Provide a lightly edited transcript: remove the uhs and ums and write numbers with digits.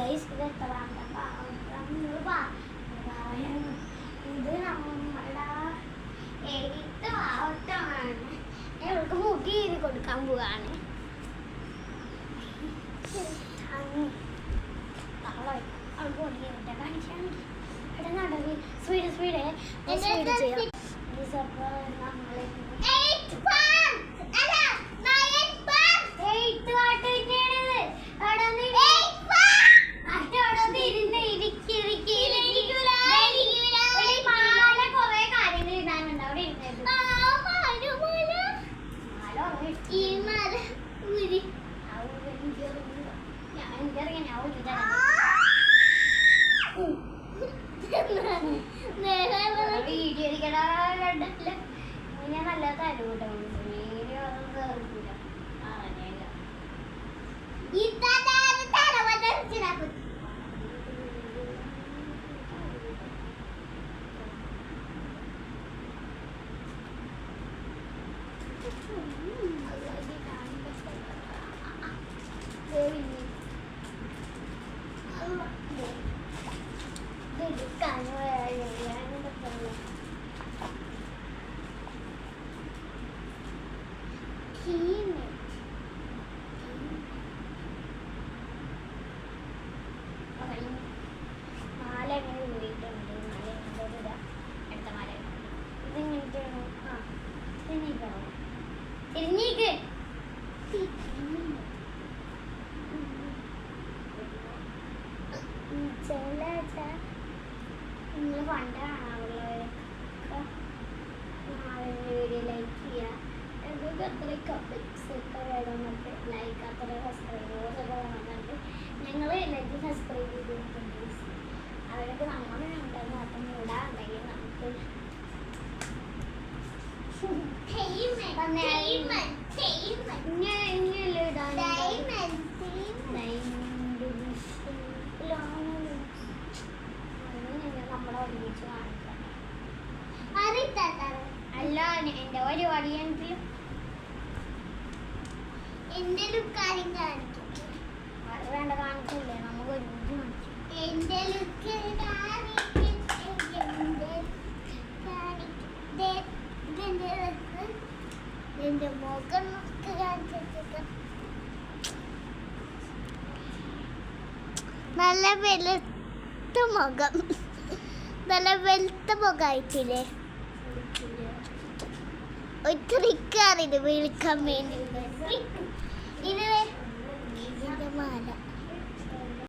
Guys ഇത് എത്രാമത്തെ ഇത് നമ്മുടെ 8th പാവട്ടമാണ്. ഇവൾക്ക് മുടി ചെയ്ത് കൊടുക്കാൻ പോവാണ്. അവൾക്ക് മുടി ചെയ്തിട്ട് കാണിച്ചാൽ മതി. സ്പീഡ് ചെയ്യാം. നമ്മൾ വീഡിയോ കണ്ടില്ല. ഇങ്ങനെ നല്ല തരൂട്ടോ വീഡിയോ ഒന്നും കേൾക്കില്ല. മാല എങ്ങനെ വീട്ടുണ്ട്. മാല അടുത്ത മാല ഇതെങ്ങനെയാണ്? ആ തിരിഞ്ഞിക്കണോ? തിരിഞ്ഞിക്ക് നിങ്ങൾ പണ്ട് കാണാറുള്ളവരൊക്കെ വീഡിയോ ലൈക്ക് ചെയ്യുക. എന്തൊക്കെ അത്ര കപ്പിക്സ് ഒക്കെ വേണമെന്നൊക്കെ ലൈക്ക് അത്ര സബ്സ്ക്രൈബേഴ്സൊക്കെ വേണമെന്നുണ്ട്. ഞങ്ങൾ എല്ലാവർക്കും സബ്സ്ക്രൈബ് ചെയ്തിട്ടുണ്ട്. അവരൊക്കെ നമ്മൾ ഉണ്ടെന്ന് അപ്പം ഇടാണ്ടെങ്കിൽ നമുക്ക് ഇങ്ങനെയല്ലേ ഇടാൻ നമ്മളെ ഒരുമിച്ച് കാണിക്കാം. അല്ല എൻ്റെ പരിപാടിയാണെങ്കിലും എന്റെ ലുക്കാരും കാണിക്കും. അത് വേണ്ട കാണിക്കില്ലേ, നമുക്ക് ഒരുമിച്ച് കാണിക്കും. എന്റെ ലുക്ക് എന്റെ മുഖം കാണിച്ചിട്ട് നല്ല വെളുത്ത മുഖം, നല്ല വെളുത്ത മുഖമായിട്ടില്ലേ. ഒരു ട്രിക്കാണിത് വിളിക്കാൻ വേണ്ടി. ഇത് ഇതിന്റെ മാല